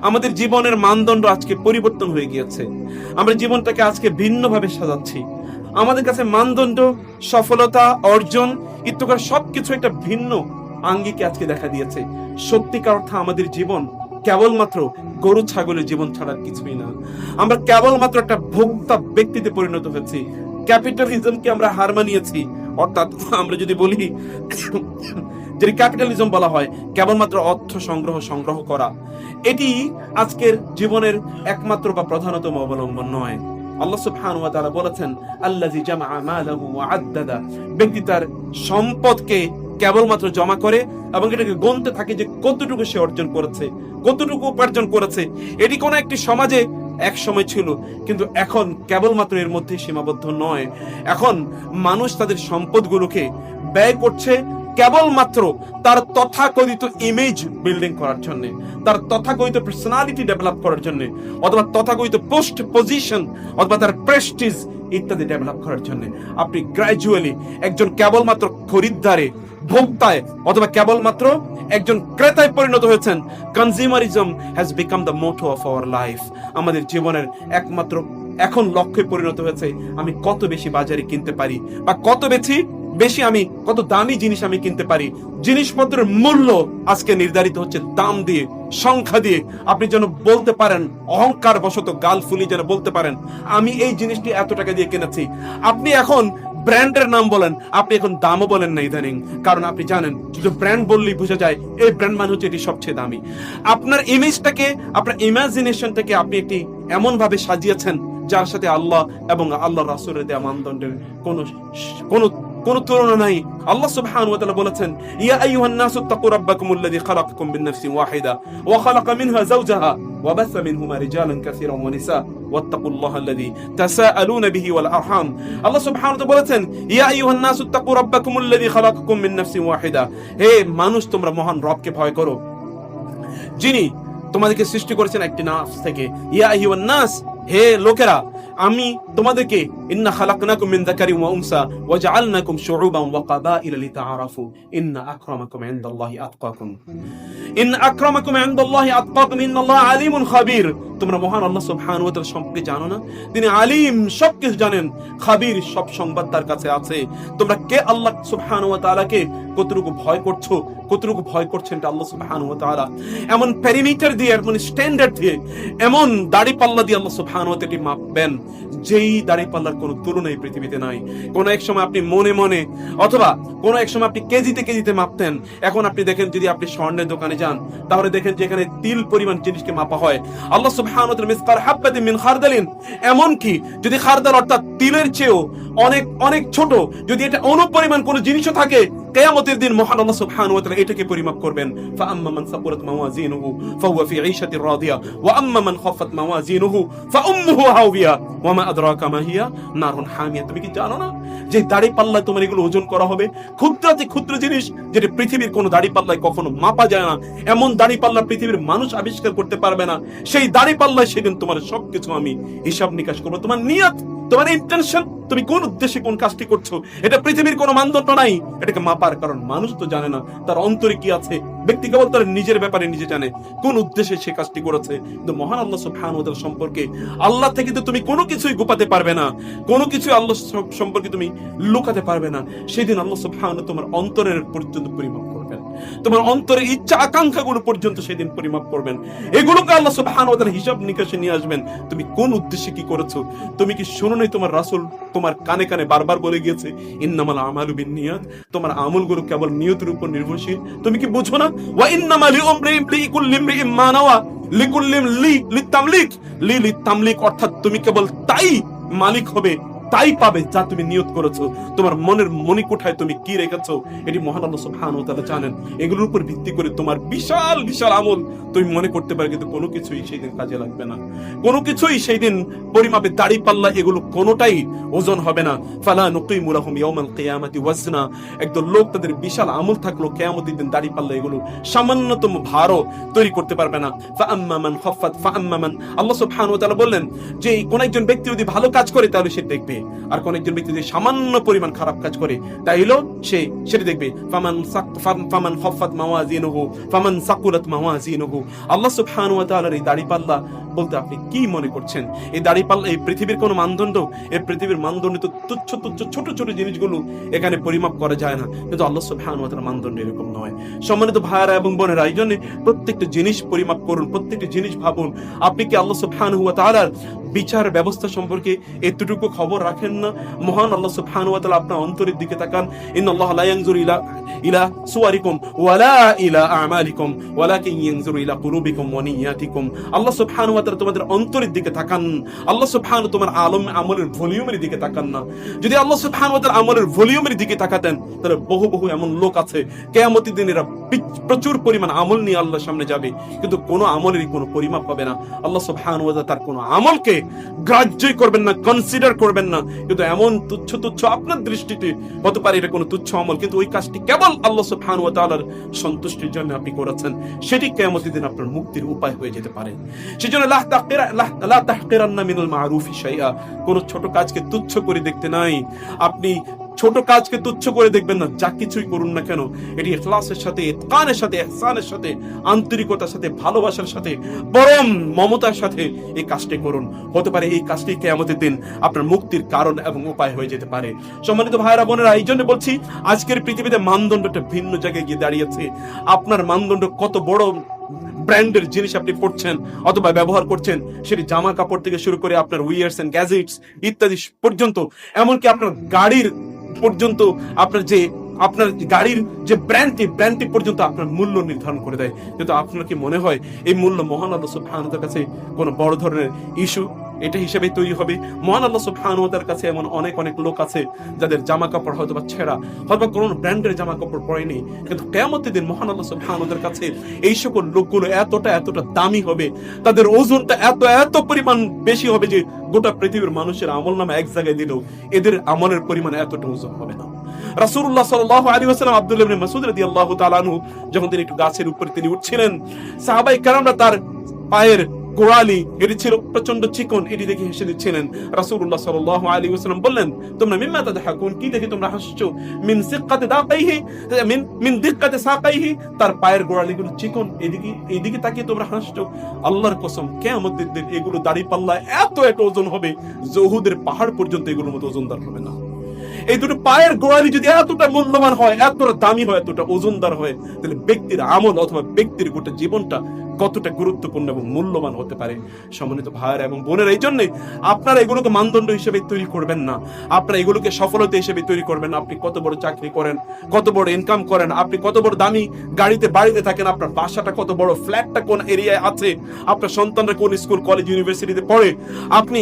আমাদের জীবনের মানদণ্ড আজকে পরিবর্তন হয়ে গিয়েছে। আমরা জীবনটাকে আজকে ভিন্নভাবে সাজাচ্ছি। আমাদের কাছে মানদণ্ড, সফলতা, অর্জন ইত্যাদি সবকিছু একটা ভিন্ন আঙ্গিকে আজকে দেখা দিয়েছে। সত্যিকার অর্থে আমাদের জীবন কেবলমাত্র গরু ছাগলের জীবন ছাড়ার কিছুই না। আমরা কেবলমাত্র একটা ভোক্তা ব্যক্তিতে পরিণত হয়েছি। ক্যাপিটালিজমকে আমরা হার মানিয়েছি। অর্থাৎ আমরা যদি বলি যে ক্যাপিটালিজম বলা হয় কেবলমাত্র অর্থ সংগ্রহ করা, এটি আজকের জীবনের একমাত্র বা প্রধানতম অবলম্বন নয়। আল্লাহ সুবহানাহু ওয়া তাআলা বলেছেন, আল্লাযী জামাআ মালাহু ওয়া আদ্দাদা, ব্যক্তি তার সম্পদকে কেবলমাত্র জমা করে এবং এটাকে গুনতে থাকে যে কতটুকু সে অর্জন করেছে, কতটুকু উপার্জন করেছে। এটি কোন একটি সমাজে এক সময় ছিল, কিন্তু এখন কেবলমাত্র এর মধ্যে সীমাবদ্ধ নয়। এখন মানুষ তাদের সম্পদগুলোকে ব্যয় করছে কেবলমাত্র তার তথাকথিত ইমেজ বিল্ডিং করার জন্য, তার তথাকথিত পার্সোনালিটি ডেভেলপ করার জন্য, অথবা তথাকথিত পোস্ট পজিশন অথবা তার প্রেস্টিজ ইত্যাদি ডেভেলপ করার জন্য। আপনি গ্র্যাজুয়ালি একজন কেবলমাত্র খরিদ্দারে, ভোক্তায় অথবা কেবলমাত্র একজন ক্রেতায় পরিণত হয়েছেন। Consumerism has become the motto of our life. আমাদের জীবনের একমাত্র এখন লক্ষ্যে পরিণত হয়েছে আমি কত বেশি বাজারে কিনতে পারি, বা কত বেশি আমি কত দামি জিনিস আমি কিনতে পারি। জিনিসপত্রের মূল্য আজকে নির্ধারিত হচ্ছে দাম দিয়ে, সংখ্যা দিয়ে। আপনি যেন বলতে পারেন, অহংকার বশত গাল ফুলিয়ে যেন বলতে পারেন আমি এই জিনিসটি এত টাকা দিয়ে কিনেছি। আপনি এখন ব্র্যান্ডের নাম বলেন, আপনি এখন দামও বলেন না ইদানিং, কারণ আপনি জানেন শুধু ব্র্যান্ড বললেই বোঝা যায় এই ব্র্যান্ড মানে হচ্ছে এটি সবচেয়ে দামি। আপনার ইমেজটাকে, আপনার ইমাজিনেশনটাকে আপনি একটি এমন ভাবে সাজিয়েছেন যার সাথে আল্লাহ এবং আল্লাহ রাসূলের দেয়া মানদণ্ডের কোন তুলনা নাই। আল্লাহ সুবহানাহু ওয়া তাআলা বলেছেন, ইয়া আইয়ুহান নাসু তাকু রাব্বাকুমুল্লাযী খালাকাকুম মিন নাফসিন ওয়াহিদা ওয়া খালাকা মিনহা যাওজাহা ওয়া বাসা মিনহুমা রিজালান কাসীরান ওয়া নিসা ওয়াত্তাকুল্লাহাল্লাযী তাসাআলুনা বিহি ওয়াল আরহাম। আল্লাহ সুবহানাহু ওয়া তাআলা বলেছেন, ইয়া আইয়ুহান নাসু তাকু রাব্বাকুমুল্লাযী খালাকাকুম মিন নাফসিন ওয়াহিদা, হে মানুষ তোমরা মহান রবকে ভয় করো যিনি তোমাদেরকে সৃষ্টি করেছেন একটি নাফস থেকে। ইয়া আইয়ুহান নাস, হে লোকেরা, আমি তোমাদেরকে ইন্না খালাকনাকুম মিন যাকারিন ওয়া উনসা ওয়া জাআলনাকুম শুউবান ওয়া কাবাইলা লিতাআরাফু ইন্না আকরামাকুম ইনদাল্লাহি আতকাকুম ইন্নাল্লাহা আলিমুন খাবীর। তোমরা মহান আল্লাহ সুবহানাহু ওয়া তাআলা সম্পর্কে জানো না? তিনি আলিম, সবকিছু জানেন, খাবীর, সব সংবাদ তার কাছে আছে। তোমরা কে আল্লাহ সুবহানাহু ওয়া তাআলাকে কতটুকু ভয় করছো, কতটুকু ভয় করছেন এটা আল্লাহ সুবহানাহু ওয়া তাআলা এমন প্যারামিটার দিয়ে, এমন স্ট্যান্ডার্ড দিয়ে, এমন দাড়ি পাল্লা দিয়ে আল্লাহ সুবহানাহু ওয়া তাআলা মাপবেন যেই দাড়ি পাল্লার কোনো তুলনাই পৃথিবীতে নাই। কোন এক সময় আপনি মনে মনে অথবা কোন এক সময় আপনি কেজিতে মাপতেন। এখন আপনি দেখেন, যদি আপনি স্বর্ণের দোকানে যান তাহলে দেখেন যে এখানে তিল পরিমাণ জিনিসকে মাপা হয়। আল্লাহ সুবহানাহু ওয়া তাআলা মিসকাল হাববাতিন মিন খারদালিন, এমন কি যদি খারদাল অর্থাৎ তিলের চেয়েও অনেক অনেক ছোট যদি এটা অনুপরিমাণ কোন জিনিসও থাকে, কিয়ামতের দিন মহান আল্লাহ সুবহানাহু ওয়া তাআলা এটাকে পরিমাপ করবেন। ফাআম্মা মান সাকুলাত মাওয়াজিনুহু ফাহুয়া ফি ঈশাতির রাদিয়া ওয়া আম্মা মান খাফাত মাওয়াজিনুহু ফাউম্মুহু হাওিয়া ওয়া মা আদরাকা মা হিয়া নারুন হামিয়া। তুমি কি জানো না যে দাড়ি পাল্লায় তোমার এগুলো ওজন করা হবে? ক্ষুদ্রাতি ক্ষুদ্র জিনিস যেটা পৃথিবীর কোনো দাড়ি পাল্লায় কখনো মাপা যায় না, এমন দাড়ি পাল্লা পৃথিবীর মানুষ আবিষ্কার করতে পারবে না। সেই দাড়ি পাল্লায় সেদিন তোমার সবকিছু আমি হিসাব নিকাশ করবো। তোমার নিয়ত, তোমার ইন্টেনশন, তুমি কোন উদ্দেশ্যে কোন কাজটি করছো, এটা পৃথিবীর কোনো মানদণ্ড নাই এটাকে মাপার। কারণ মানুষ তো জানে না তার অন্তরে কি আছে। ব্যক্তি কেবল তার নিজের ব্যাপারে নিজে জানে কোন উদ্দেশ্যে সে কাজটি করেছে। কিন্তু মহান আল্লাহ সুবহানাহু ওয়া তাআলা সম্পর্কে, আল্লাহ থেকে তো তুমি কোনো কিছুই গোপাতে পারবে না, কোনো কিছু আল্লাহ সম্পর্কে তুমি লুকাতে পারবে না। সেদিন আল্লাহ সুবহানাহু ওয়া তাআলা তোমার অন্তরের পর্যন্ত পরিমাপ করবেন, তোমার অন্তরের ইচ্ছা আকাঙ্ক্ষাগুলো পর্যন্ত সেদিন পরিমাপ করবেন। এগুলোকে আল্লাহ সুবহানাহু ওয়া তাআলা হিসাব নিকাশে নিয়ে আসবেন। তুমি কোন উদ্দেশ্যে কি করেছো? তুমি কি শোনো নাই তোমার রাসূল তোমার কানে কানে বারবার বলে গিয়েছে, ইন্নামাল আমালু বিন্নিয়াত, তোমার আমলগুলো কেবল নিয়তের উপর নির্ভরশীল। তুমি কি বুঝো না? ওয়া ইন্নামা লিকুল্লি ইমরিইম মা নাওয়া লিকুল্লি লিতামলিক, অর্থাৎ তুমি কেবল তাই মালিক হবে, তাই পাবে যা তুমি নিয়ত করেছো। তোমার মনের মণিকোঠায় তুমি কি রেখেছো এটি মহান আল্লাহ সুবহানাহু ওয়া তাআলা জানেন। এগুলোর উপর ভিত্তি করে তোমার বিশাল বিশাল আমল তুমি মনে করতে পারো, কিন্তু কোনো কিছুই সেই দিন কাজে লাগবে না। কোনো কিছুই সেই দিন পরিমাপে দাড়ি পাল্লা এগুলো কোনোটাই ওজন হবে না। ফালা নুকিমু লাহুম ইয়াওমাল কিয়ামাতি ওয়াজনা, একদল লোক তাদের বিশাল আমল থাকলো কিয়ামতের দিন দাড়ি পাল্লা এগুলো সামান্যতম ভারও তৈরি করতে পারবে না। ফাআম্মা মান খাফাত ফাআম্মা মান, আল্লাহ সুবহানাহু ওয়া তাআলা বললেন যে কোন একজন ব্যক্তি যদি ভালো কাজ করে তাহলে সে দেখবে, আর কোন একজন ব্যক্তি যদি সামান্য পরিমাণ খারাপ কাজ করে তাইলে সে সেটা দেখবে ফামান খাফাত মাওয়াজিনুহু ফামান সাকুলাত মাওয়াজিনুহু। আল্লাহ সুবহানাহু ওয়া তাআলার এই দাড়িপাল্লা বলতে আপনি কি মনে করছেন? এই দাড়িপাল্লা এই পৃথিবীর কোন মানদণ্ড? এই পৃথিবীর মানদণ্ড তো তুচ্ছ তুচ্ছ ছোট ছোট জিনিসগুলো এখানে পরিমাপ করা যায় না, কিন্তু আল্লাহ সুবহানাহু ওয়া তাআলার মানদণ্ড এরকম নয়। সম্মানিত ভাইরা এবং বোনেরা, এই জন্য প্রত্যেকটা জিনিস পরিমাপ করুন, প্রত্যেকটা জিনিস ভাবুন। আপনি কি আল্লাহ সুবহানাহু ওয়া তাআলার বিচার ব্যবস্থা সম্পর্কে এতটুকু খবর রাখেন না? মহান আল্লাহ সুবহানাহু ওয়া তাআলা আপনার অন্তরের দিকে তাকান। ইন্নাল্লাহা লা ইয়ানজুরু ইলা সুওয়ারিকুম ওয়ালা ইলা আমালিকুম ওয়ালাকিন ইয়ানজুরু ইলা কুলুবিকুম ওয়া নিয়াতিকুম। আল্লাহ সুবহানাহু ওয়া তাআলা তোমাদের অন্তরের দিকে তাকান। আল্লাহ সুবহানাহু তোমার আমলের ভলিউমের দিকে তাকান না। যদি আল্লাহ সুবহানাহু ওয়া তাআলা আমলের ভলিউমের দিকে তাকাতেন তাহলে বহু বহু এমন লোক আছে কিয়ামতের দিন এরা প্রচুর পরিমাণ আমল নিয়ে আল্লাহর সামনে যাবে, কিন্তু কোনো আমলেরই কোনো পরিমাপ পাবে না। আল্লাহ সুবহানাহু ওয়া তাআলা তার কোনো আমলকে গ্রাহ্যই করবেন না, কনসিডার করবেন না। কিন্তু এমন তুচ্ছ তুচ্ছ আপনার দৃষ্টিতে হতে পারে এটা কোনো তুচ্ছ আমল, কিন্তু ওই কাজটি কেবল আল্লাহ সুবহানাহু ওয়া তাআলার সন্তুষ্টির জন্য আপনি করেছেন, সেটি কিয়ামতের দিন আপনার মুক্তির উপায় হয়ে যেতে পারে। সেজন্য লা তাহকিরান্না মিনাল মারুফি শাইআ, কোন ছোট কাজকে তুচ্ছ করে দেখতে নাই। আপনি ছোট কাজকে তুচ্ছ করে দেখবেন না। যা কিছুই করুন না কেন এটি ইখলাসের সাথে, ইতকানের সাথে, ইহসানের সাথে, আন্তরিকতার সাথে, ভালোবাসার সাথে, পরম মমতার সাথে এই কাজটি করুন। হতে পারে এই কাজটি কিয়ামতের দিন আপনার মুক্তির কারণ এবং উপায় হয়ে যেতে পারে। সম্মানিত ভাইরা বোনেরা, এই জন্য বলছি আজকের পৃথিবীতে মানদণ্ডটা ভিন্ন জায়গায় গিয়ে দাঁড়িয়েছে। আপনার মানদণ্ড কত বড় ব্র্যান্ডের জিনিস আপনি পড়ছেন অথবা ব্যবহার করছেন, সেটি জামা কাপড় থেকে শুরু করে আপনার উইয়ার্স এন্ড গ্যাজেটস ইত্যাদি পর্যন্ত, এমনকি আপনার গাড়ির পর্যন্ত, আপনার গাড়ির যে ব্র্যান্ডটি পর্যন্ত আপনার মূল্য নির্ধারণ করে দেয়। কিন্তু আপনার কি মনে হয় এই মূল্য মহান আল্লাহ সুবহানাহু ওয়া তাআলার কাছে কোনো বড় ধরনের ইস্যু এটা হিসেবে তৈরি হবে? মহান আল্লাহ সুবহানাহু ওয়া তাআলার কাছে এমন অনেক অনেক লোক আছে যাদের জামা কাপড় হয়তো বা ছেঁড়া, হয়তো কোনো ব্র্যান্ডের জামা কাপড় পরেনি, কিন্তু কিয়ামতের দিন মহান আল্লাহ সুবহানাহু ওয়া তাআলার কাছে এই সকল লোকগুলো এতটা দামি হবে, তাদের ওজনটা এত পরিমাণ বেশি হবে যে গোটা পৃথিবীর মানুষের আমলনামা এক জায়গায় দিলেও এদের আমলের পরিমাণ এতটা ওজন হবে না। রাসূলুল্লাহ সাল্লাল্লাহু আলাইহি ওয়াসাল্লাম আব্দুল্লাহ ইবনে মাসউদ রাদিয়াল্লাহু তাআলা আনহু যখন তিনি একটু গাছের উপরে তিনি উঠছিলেন, সাহাবায়ে কেরামরা তার পায়ের গোড়ালি এটি ছিল প্রচন্ড চিকন, এটি দেখে হেসে দিচ্ছিলেন। রাসূলুল্লাহ সাল্লাল্লাহু আলাইহি ওয়াসাল্লাম বললেন, তোমরা মিম্মা তাদহাকুন, কি দেখে তোমরা হাসছো? মিন সিক্কাতি দাকাইহি মিন দিক্কাতি সাকাইহি, তার পায়ের গোড়ালিগুলো চিকন, এদিকে তাকিয়ে তোমরা হাসছো। আল্লাহর কসম কিয়ামতের দিন এগুলো দাড়িপাল্লা এত ওজন হবে যে উহুদের পাহাড় পর্যন্ত এগুলোর মতো ওজনদার হবে না। এই দুটো পায়ের গোড়ালি যদি এতটা মূল্যবান হয়, এতটা দামি হয়, এতটা ওজনদার হয়, তাহলে ব্যক্তির আমল অথবা ব্যক্তির গোটা জীবনটা কতটা গুরুত্বপূর্ণ এবং মূল্যবান হতে পারে। সম্মানিত ভাইয়েরা এবং বোনেরা, এই জন্য আপনারা এগুলোকে মানদণ্ড হিসেবে তৈরি করবেন না, আপনারা এগুলোকে সফলতা হিসেবে তৈরি করবেন না। আপনি কত বড় চাকরি করেন, কত বড় ইনকাম করেন, আপনি কত বড় দামি বাড়িতে থাকেন, আপনার বাসাটা কত বড়, ফ্ল্যাটটা কোন এরিয়ায় আছে, আপনার সন্তানরা কোন স্কুল কলেজ ইউনিভার্সিটিতে পড়ে, আপনি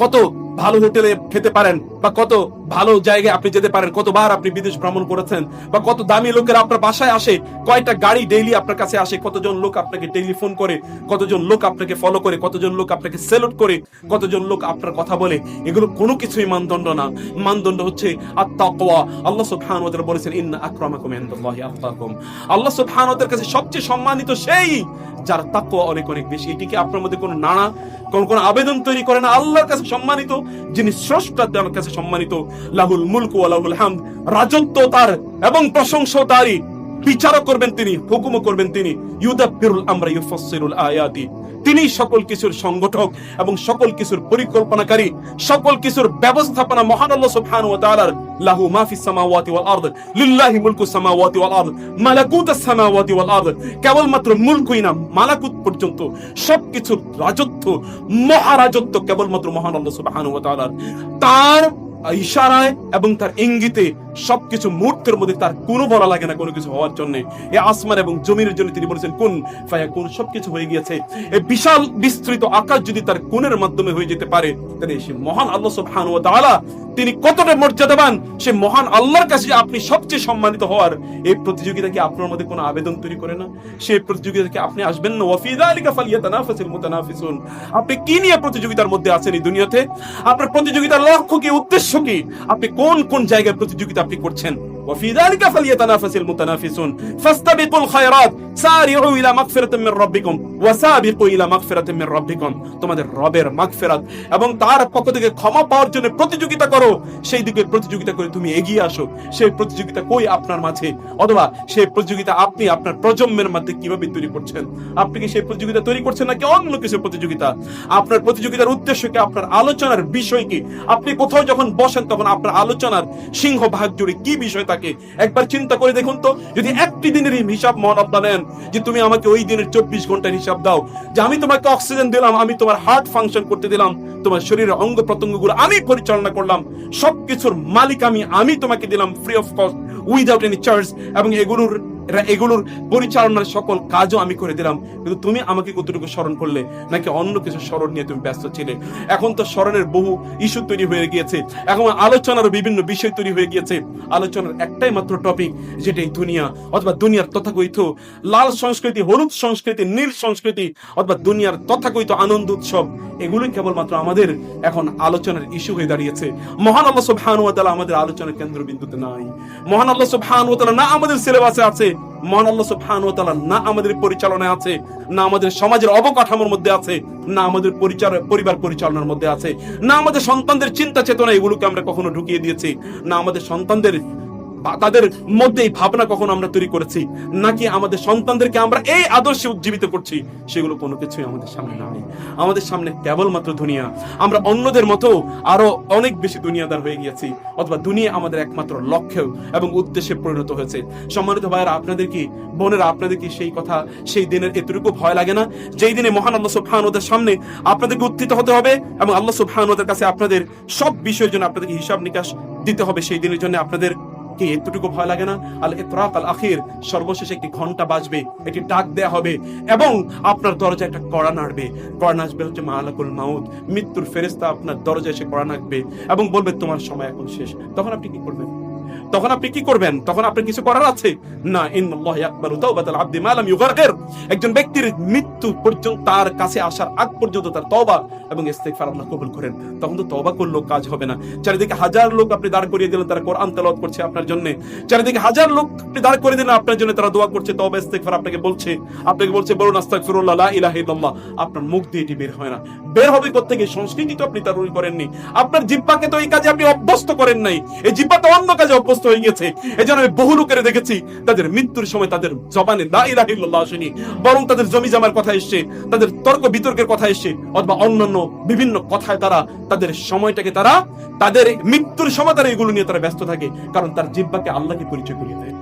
কত ভালো হোটেলে খেতে পারেন বা কত ভালো জায়গায় আপনি যেতে পারেন, কতবার আপনি বিদেশ ভ্রমণ করেছেন, বা কত দামি লোকেরা আপনার বাসায় আসে, কয়টা গাড়ি ডেইলি আপনার কাছে আসে, কতজন লোক আপনাকে টেলিফোন করে, কতজন লোক আপনাকে ফলো করে, কতজন লোক আপনাকে সেলুট করে, কতজন লোক আপনার কথা বলে, এগুলো কোনো কিছুই মানদণ্ড না। মানদণ্ড হচ্ছে আত-তাকওয়া। আল্লাহ সুবহানাহু ওয়া তাআলা বলেছেন, ইন্না আকরামাকুম ইনদাল্লাহি আতকাকুম। আল্লাহ সুবহানাহু ওয়া তাআলার কাছে সবচেয়ে সম্মানিত সেই যার তাকওয়া অনেক অনেক বেশি। এটিকে আপনার মধ্যে কোনো নানা কোন আবেদন তৈরি করে না। আল্লাহর কাছে সম্মানিত যিনি স্রষ্টা, তার কাছে সম্মানিত। লাহুল মুলকু ওয়া লাহুল হামদ, রাজত্ব তার এবং প্রশংসা তারই, বিচারও করবেন তিনি, হুকুমও করবেন তিনি। ইউদাব্বিরুল আমরা ইউফাসসিরুল আয়াতি, তিনি সকল কিছুর সংগঠক এবং সকল কিছুর পরিকল্পনাকারী, সকল কিছুর ব্যবস্থাপনা মহান আল্লাহ সুবহানাহু ওয়া তাআলার। লাহু মা ফিস সামাওয়াতি ওয়াল আরদ, লিল্লাহি মুলকুস সামাওয়াতি ওয়াল আরদ, মালাকুতুস সামাওয়াতি ওয়াল আরদ। কেবলমাত্র মুলকুই না, মালাকুত পর্যন্ত সবকিছুর রাজত্ব, মহারাজত্ব কেবলমাত্র মহান আল্লাহ সুবহানাহু ওয়া তাআলার। তার ইশারায় এবং তার ইঙ্গিতে সবকিছু মুহূর্তের মধ্যে, তার কোনো বলা লাগে না কোনো কিছু হওয়ার জন্য। এই আসমান এবং জমিনের জন্য তিনি বলেছেন কুন ফায়াকুন, সবকিছু হয়ে গিয়েছে। এই বিশাল বিস্তৃত আকাশ যদি তার কুনের মাধ্যমে হয়ে যেতে পারে, তাহলে সে মহান আল্লাহ সুবহানাহু ওয়া তাআলা তিনি কতটা মর্যাদাবান। সে মহান আল্লাহর কাছে আপনি সবচেয়ে সম্মানিত হওয়ার এই প্রতিযোগিতাকে আপনার মধ্যে কোনো আবেদন তৈরি করে না, সেই প্রতিযোগিতাকে আপনি আসবেন না। ওয়া ফি যালিকা ফালইয়াতানাফাসিল মুতানাফিসুন। আপনি কি নিয়ে প্রতিযোগিতার মধ্যে আছেন এই দুনিয়াতে? আপনার প্রতিযোগিতার লক্ষ্য কি, উদ্দেশ্য কি? আপনি কোন জায়গায় প্রতিযোগিতা আপনি করছেন? وفي ذلك فليتنافس المتنافسون فاستبقوا الخيرات سارعوا الى مغفرة من ربكم وسابقوا الى مغفرة من ربكم। তোমাদের রবের মাগফিরাত এবং তার পক্ষ থেকে ক্ষমা পাওয়ার জন্য প্রতিযোগিতা করো, সেই দিকে প্রতিযোগিতা করে তুমি এগিয়ে আসো। সেই প্রতিযোগিতা কই আপনার মাঝে, অথবা সেই প্রতিযোগিতা আপনি আপনার প্রজন্মের মধ্যে কিভাবে তৈরি করছেন? আপনি কি সেই প্রতিযোগিতা তৈরি করছেন নাকি অন্য কিছু প্রতিযোগিতা? আপনার প্রতিযোগিতার উদ্দেশ্য কি? আপনার আলোচনার বিষয় কি? আপনি কোথাও যখন বসেন তখন আপনার আলোচনার সিংহভাগ জুড়ে কি বিষয় থাকে? একবার চিন্তা করে দেখুন তো, যদি একটি দিনের হিসাব মহান আল্লাহ নেন, যে তুমি আমাকে ওই দিনের 24 ঘন্টার হিসাব দাও, যে আমি তোমাকে অক্সিজেন দিলাম, আমি তোমার হার্ট ফাংশন করতে দিলাম, তোমার শরীরের অঙ্গ প্রত্যঙ্গগুলো আমি পরিচালনা করলাম, সবকিছুর মালিক আমি তোমাকে দিলাম free of cost, without any charge, এবং এগুলোর পরিচালনার সকল কাজও আমি করে দিলাম, কিন্তু তুমি আমাকে কতটুকু স্মরণ করলে? নাকি অন্য কিছু স্মরণ নিয়ে তুমি ব্যস্ত ছিলে? এখন তো স্মরণের বহু ইস্যু তৈরি হয়ে গিয়েছে, এখন আলোচনারও বিভিন্ন বিষয় তৈরি হয়ে গিয়েছে। আলোচনার একটাই মাত্র টপিক, যেটাই দুনিয়া অথবা দুনিয়ার তথাকথিত লাল সংস্কৃতি, হলুদ সংস্কৃতি, নীল সংস্কৃতি, অথবা দুনিয়ার তথাকথিত আনন্দ উৎসব, এগুলোই কেবলমাত্র আমাদের এখন আলোচনার ইস্যু হয়ে দাঁড়িয়েছে। মহান আল্লাহ সুবহানাহু ওয়া তাআলা আমাদের আলোচনার কেন্দ্রবিন্দুতে নাই। মহান আল্লাহ সুবহানাহু ওয়া তাআলা না আমাদের সিলেবাসে আছে, মহান আল্লাহ সুবহানাহু ওয়া তাআলা না আমাদের পরিচালনায় আছে, না আমাদের সমাজের অবকাঠামোর মধ্যে আছে, না আমাদের পরিবার পরিচালনার মধ্যে আছে, না আমাদের সন্তানদের চিন্তা চেতনা এগুলোকে আমরা কখনো ঢুকিয়ে দিয়েছি, না আমাদের সন্তানদের তাদের মধ্যে এই ভাবনা কখনো আমরা তৈরি করেছি, নাকি আমাদের সন্তানদেরকে আমরা এই আদর্শে উজ্জীবিত করছি, সেগুলো কোনো কিছুই আমাদের সামনে নাই। আমাদের সামনে কেবলমাত্র দুনিয়া। আমরা অন্যদের মতো আরো অনেক বেশি দুনিয়াদার হয়ে গিয়েছি, অথবা দুনিয়া আমাদের একমাত্র লক্ষ্য এবং উদ্দেশ্যে পরিণত হয়েছে। সম্মানিত ভাইয়েরা, আপনাদের কি বোনেরা, আপনাদের কি সেই কথা, সেই দিনের এতটুকু ভয় লাগে না, যেই দিনে মহান আল্লাহ সুবহানাহু ওয়া তাআলার সামনে আপনাদেরকে উত্থিত হতে হবে এবং আল্লাহ সুবহানাহু ওয়া তাআলার কাছে আপনাদের সব বিষয়ের জন্য আপনাদেরকে হিসাব নিকাশ দিতে হবে? সেই দিনের জন্য আপনাদের কি এতটুকু ভয় লাগে না? আল ইতরাক আল আখির, সর্বশেষে একটি ঘন্টা বাজবে, একটি ডাক দেয়া হবে এবং আপনার দরজায় একটা কড়া নাড়বে। কড়া নাচবে হচ্ছে মালাকুল মাউত, মৃত্যুর ফেরেশতা আপনার দরজায় এসে কড়া নাড়বে এবং বলবে তোমার সময় এখন শেষ। তখন আপনি কি করবেন? তখন আপনার কিছু করার আছে না? ইন্নাল্লাহ ইয়াকবালু তাওবাতাল আবদি মা লাম ইউগারগির। একজন ব্যক্তির মৃত্যু পর্যন্ত, তার কাছে আসার আগ পর্যন্ত তার তওবা এবং ইস্তিগফার আল্লাহ কবুল করেন। তখন তো তওবা করলেও কাজ হবে না। চারিদিকে হাজার লোক আপনি দাঁড় করিয়ে দিলেন, তারা কোরআন তেলাওয়াত করছে আপনার জন্য। চারিদিকে হাজার লোক আপনি দাঁড় করিয়ে দিলেন আপনার জন্য, তারা দোয়া করছে, তওবা ইস্তিগফার আপনাকে বলছে বলুন আস্তাগফিরুল্লাহ লা ইলাহা ইল্লাল্লাহ। আপনার মুখ দিয়ে এটি বের হয় না। বের হবে কোত্থেকে? সংস্কৃতি তো আপনি তারুই করেননি, আপনার জিহ্বাকে তো এই কাজে আপনি অভ্যস্ত করেন নাই, এই জিহ্বা তো অন্য কাজে অভ্যস্ত হয়ে গেছে। এজন্য আমি বহু লোকের দেখেছি তাদের মৃত্যুর সময় তাদের জবানে লা ইলাহা ইল্লাল্লাহ আসেনি, বরং তাদের জমি জামার কথা এসছে, তাদের তর্ক বিতর্কের কথা এসছে, অথবা অন্যান্য বিভিন্ন কথায় তারা তাদের সময়টাকে তাদের মৃত্যুর সময় তারা এগুলো নিয়ে তারা ব্যস্ত থাকে, কারণ তার জিহ্বাকে আল্লাহকে পরিচয় করিয়ে দেয়।